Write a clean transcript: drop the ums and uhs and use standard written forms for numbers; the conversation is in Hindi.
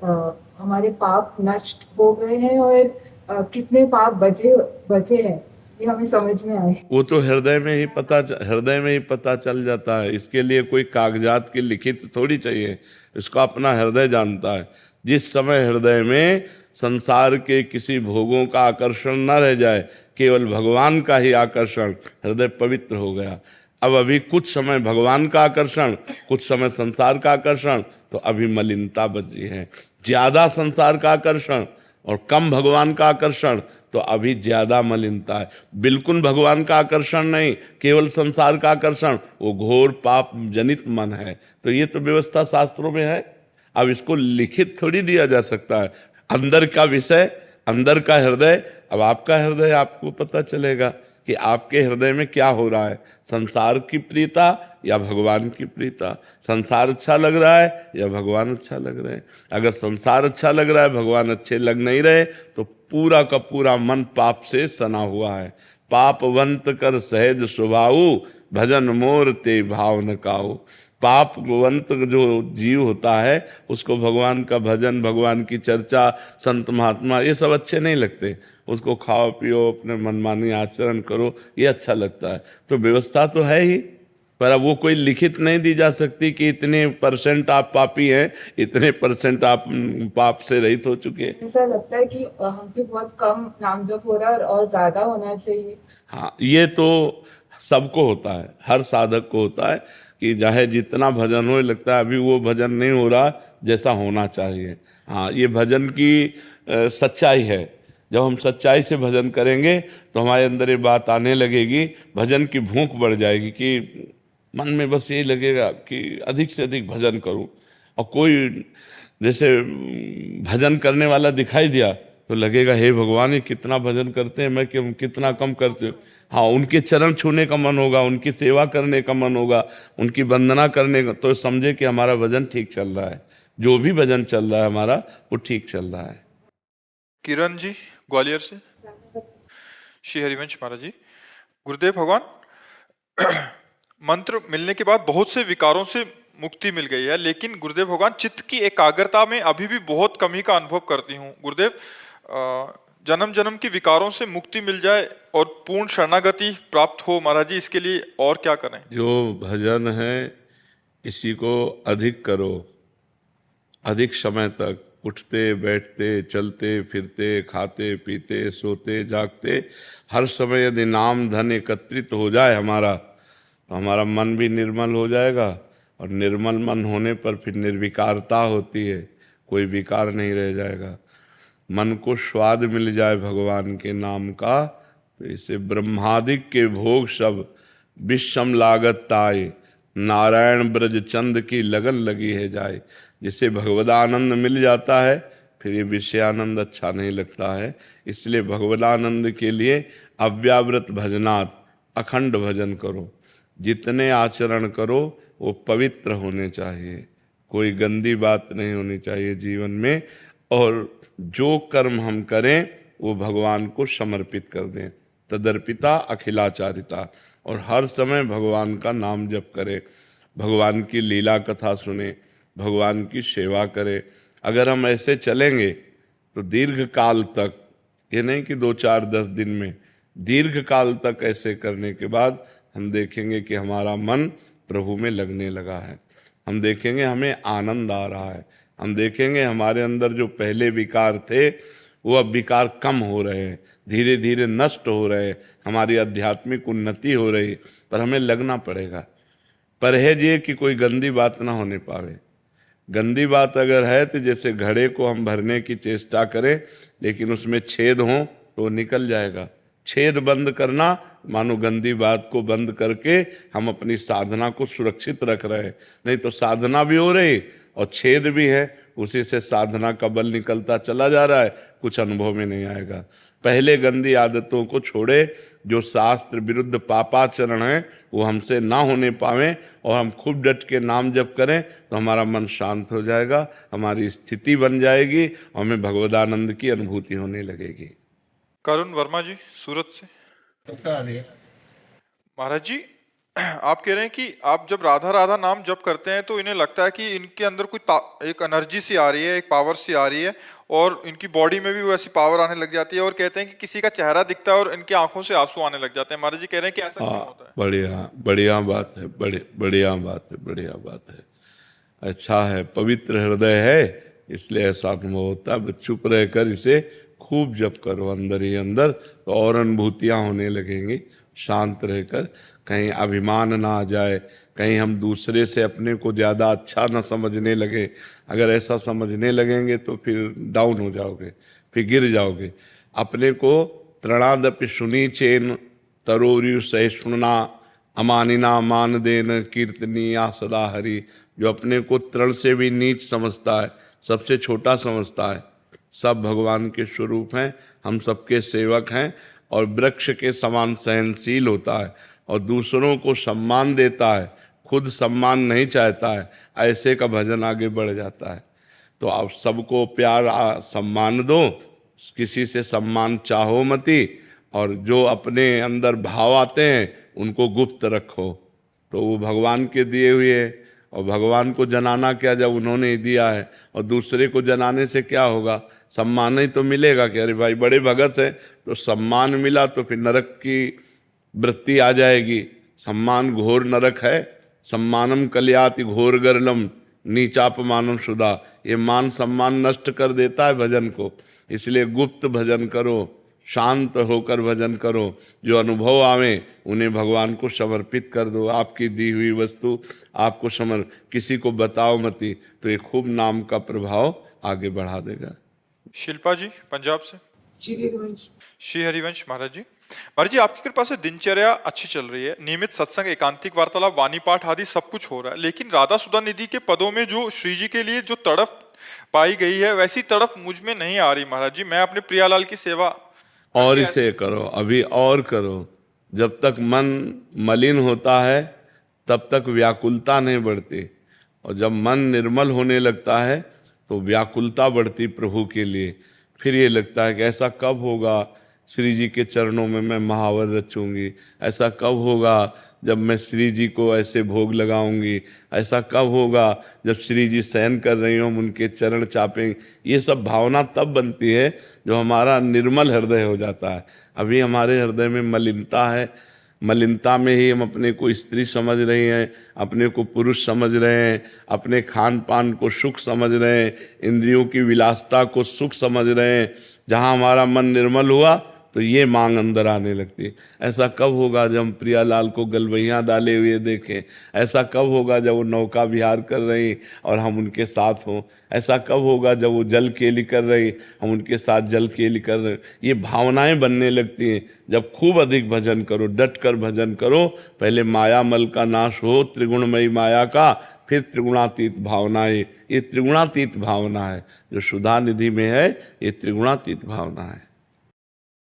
हमारे पाप नष्ट हो गए हैं और कितने पाप बचे बचे हैं, ये हमें समझ में आए। वो तो हृदय में ही पता चल जाता है। इसके लिए कोई कागजात की लिखित थोड़ी चाहिए, इसका अपना हृदय जानता है। जिस समय हृदय में संसार के किसी भोगों का आकर्षण न रह जाए, केवल भगवान का ही आकर्षण, हृदय पवित्र हो गया। अब अभी कुछ समय भगवान का आकर्षण, कुछ समय संसार का आकर्षण, तो अभी मलिनता बची है। ज्यादा संसार का आकर्षण और कम भगवान का आकर्षण, तो अभी ज्यादा मलिनता है। बिल्कुल भगवान का आकर्षण नहीं, केवल संसार का आकर्षण, वो घोर पाप जनित मन है। तो ये तो व्यवस्था शास्त्रों में है। अब इसको लिखित थोड़ी दिया जा सकता है। अंदर का विषय, अंदर का हृदय, अब आपका हृदय आपको पता चलेगा कि आपके हृदय में क्या हो रहा है, संसार की प्रीता या भगवान की प्रीता। संसार अच्छा लग रहा है या भगवान अच्छा लग रहे हैं। अगर संसार अच्छा लग रहा है, भगवान अच्छे लग नहीं रहे, तो पूरा का पूरा मन पाप से सना हुआ है। पापवंत कर सहज स्वभाव, भजन मोर ते भाव न काऊ। पापवंत जो जीव होता है, उसको भगवान का भजन, भगवान की चर्चा, संत महात्मा, ये सब अच्छे नहीं लगते। उसको खाओ पियो, अपने मनमानी आचरण करो, ये अच्छा लगता है। तो व्यवस्था तो है ही, पर अब वो कोई लिखित नहीं दी जा सकती कि इतने परसेंट आप पापी हैं, इतने परसेंट आप पाप से रहित हो चुके हैं। ऐसा लगता है कि हमसे बहुत कम नाम जप हो रहा है और ज्यादा होना चाहिए। हाँ, ये तो सबको होता है, हर साधक को होता है कि चाहे जितना भजन हो, लगता है अभी वो भजन नहीं हो रहा जैसा होना चाहिए। हाँ, ये भजन की सच्चाई है। जब हम सच्चाई से भजन करेंगे तो हमारे अंदर ये बात आने लगेगी, भजन की भूख बढ़ जाएगी कि मन में बस यही लगेगा कि अधिक से अधिक भजन करूं। और कोई जैसे भजन करने वाला दिखाई दिया तो लगेगा हे भगवान, ये कितना भजन करते हैं, मैं क्यों कितना कम करते हूँ। हाँ, उनके चरण छूने का मन होगा, उनकी सेवा करने का मन होगा, उनकी वंदना करने का, तो समझे कि हमारा भजन ठीक चल रहा है। जो भी भजन चल रहा है हमारा, वो ठीक चल रहा है। किरण जी ग्वालियर से। श्री हरिवंश महाराज जी, गुरुदेव भगवान, मंत्र मिलने के बाद बहुत से विकारों से मुक्ति मिल गई है, लेकिन गुरुदेव भगवान चित्त की एकाग्रता में अभी भी बहुत कमी का अनुभव करती हूँ। गुरुदेव, जन्म जन्म की विकारों से मुक्ति मिल जाए और पूर्ण शरणागति प्राप्त हो महाराज जी, इसके लिए और क्या करें? जो भजन है इसी को अधिक करो, अधिक समय तक उठते बैठते चलते फिरते खाते पीते सोते जागते हर समय यदि नाम धन एकत्रित हो जाए हमारा, तो हमारा मन भी निर्मल हो जाएगा। और निर्मल मन होने पर फिर निर्विकारता होती है, कोई विकार नहीं रह जाएगा। मन को स्वाद मिल जाए भगवान के नाम का, तो इसे ब्रह्मादिक के भोग सब विषम लागत ताए, नारायण ब्रज चंद की लगन लगी है जाए। जिसे भगवदानंद मिल जाता है, फिर ये विषयानंद अच्छा नहीं लगता है। इसलिए भगवदानंद के लिए अव्यावृत भजनात्, अखंड भजन करो। जितने आचरण करो वो पवित्र होने चाहिए, कोई गंदी बात नहीं होनी चाहिए जीवन में। और जो कर्म हम करें वो भगवान को समर्पित कर दें, तदर्पिता अखिलाचारिता। और हर समय भगवान का नाम जप करें, भगवान की लीला कथा सुने, भगवान की सेवा करें। अगर हम ऐसे चलेंगे तो दीर्घ काल तक, ये नहीं कि 2 4 10 दिन में, दीर्घ काल तक ऐसे करने के बाद हम देखेंगे कि हमारा मन प्रभु में लगने लगा है। हम देखेंगे हमें आनंद आ रहा है। हम देखेंगे हमारे अंदर जो पहले विकार थे वो अब विकार कम हो रहे हैं, धीरे धीरे नष्ट हो रहे हैं, हमारी आध्यात्मिक उन्नति हो रही है। पर हमें लगना पड़ेगा। परहेज ये कि कोई गंदी बात ना होने पावे। गंदी बात अगर है तो जैसे घड़े को हम भरने की चेष्टा करें, लेकिन उसमें छेद हो तो निकल जाएगा। छेद बंद करना मानो गंदी बात को बंद करके हम अपनी साधना को सुरक्षित रख रहे हैं। नहीं तो साधना भी हो रही और छेद भी है, उसी से साधना का बल निकलता चला जा रहा है, कुछ अनुभव में नहीं आएगा। पहले गंदी आदतों को छोड़े, जो शास्त्र विरुद्ध पापाचरण है वो हमसे ना होने पावे, और हम खूब डट के नाम जप करें तो हमारा मन शांत हो जाएगा, हमारी स्थिति बन जाएगी, हमें भगवदानंद की अनुभूति होने लगेगी। करुण वर्मा जी सूरत से। महाराज जी, आप कह रहे हैं कि आप जब राधा राधा नाम जप करते हैं तो इन्हें लगता है कि इनके अंदर एक एनर्जी सी आ रही है, एक पावर सी आ रही है और इनकी बॉडी में भी वैसी पावर आने लग जाती है, और कहते हैं कि किसी का चेहरा दिखता है और इनकी आंखों से आंसू आने लग जाते हैं। महाराज जी कह रहे हैं कि ऐसा क्यों होता है? बढ़िया बढ़िया बात है, बढ़िया बात है, बढ़िया बात है। अच्छा है, पवित्र हृदय है, इसलिए ऐसा अनुभव होता है। चुप रहकर इसे खूब जप करो अंदर ही अंदर, तो और अनुभूतियाँ होने लगेंगी। शांत रहकर, कहीं अभिमान ना आ जाए, कहीं हम दूसरे से अपने को ज़्यादा अच्छा ना समझने लगे। अगर ऐसा समझने लगेंगे तो फिर डाउन हो जाओगे, फिर गिर जाओगे। अपने को तृणादपि सुनी चेन तरोरु सहिष्णुना अमानिना मान देन कीर्तनीया सदा हरि। जो अपने को तृण से भी नीच समझता है, सबसे छोटा समझता है, सब भगवान के स्वरूप हैं, हम सबके सेवक हैं, और वृक्ष के समान सहनशील होता है और दूसरों को सम्मान देता है, खुद सम्मान नहीं चाहता है, ऐसे का भजन आगे बढ़ जाता है। तो आप सबको प्यार सम्मान दो, किसी से सम्मान चाहो मती, और जो अपने अंदर भाव आते हैं उनको गुप्त रखो, तो वो भगवान के दिए हुए हैं। और भगवान को जनाना क्या, जब उन्होंने ही दिया है, और दूसरे को जनाने से क्या होगा? सम्मान ही तो मिलेगा कि अरे भाई बड़े भगत है, तो सम्मान मिला तो फिर नरक की वृत्ति आ जाएगी। सम्मान घोर नरक है, सम्मानम कल्याति घोर गरलम नीचापमानम सुधा। ये मान सम्मान नष्ट कर देता है भजन को, इसलिए गुप्त भजन करो, शांत होकर भजन करो। जो अनुभव आवे उन्हें भगवान को समर्पित कर दो। आपकी दी हुई वस्तु आपको किसी को बताओ मती, तो ये खूब नाम का प्रभाव आगे बढ़ा देगा। शिल्पा जी पंजाब से। श्री हरिवंश महाराज जी। महाराज जी, आपकी कृपा से दिनचर्या अच्छी चल रही है, नियमित सत्संग, एकांतिक वार्तालाप, वाणी पाठ आदि सब कुछ हो रहा है, लेकिन राधा सुधा निधि के पदों में जो श्री जी के लिए जो तड़प पाई गई है, वैसी तड़प मुझ में नहीं आ रही महाराज जी। मैं अपने प्रियालाल की सेवा और इसे करो, अभी और करो। जब तक मन मलिन होता है तब तक व्याकुलता नहीं बढ़ती, और जब मन निर्मल होने लगता है तो व्याकुलता बढ़ती प्रभु के लिए। फिर ये लगता है कि ऐसा कब होगा श्री जी के चरणों में मैं महावर रचूंगी, ऐसा कब होगा जब मैं श्री जी को ऐसे भोग लगाऊंगी, ऐसा कब होगा जब श्री जी शयन कर रही हो उनके चरण चापेंगे। ये सब भावना तब बनती है जो हमारा निर्मल हृदय हो जाता है। अभी हमारे हृदय में मलिनता है, मलिनता में ही हम अपने को स्त्री समझ रहे हैं, अपने को पुरुष समझ रहे हैं, अपने खान पान को सुख समझ रहे हैं, इंद्रियों की विलासता को सुख समझ रहे हैं। जहाँ हमारा मन निर्मल हुआ तो ये मांग अंदर आने लगती है। ऐसा कब होगा जब हम प्रियालाल को गलवैयाँ डाले हुए देखें? ऐसा कब होगा जब वो नौका विहार कर रही और हम उनके साथ हों? ऐसा कब होगा जब वो जल केली कर रही, हम उनके साथ जल केली कर रहे? ये भावनाएं बनने लगती हैं जब खूब अधिक भजन करो, डट कर भजन करो। पहले माया मल का नाश हो, त्रिगुणमयी माया का, फिर त्रिगुणातीत भावनाएं। ये त्रिगुणातीत भावना है जो सुधा निधि में है, ये त्रिगुणातीत भावना है।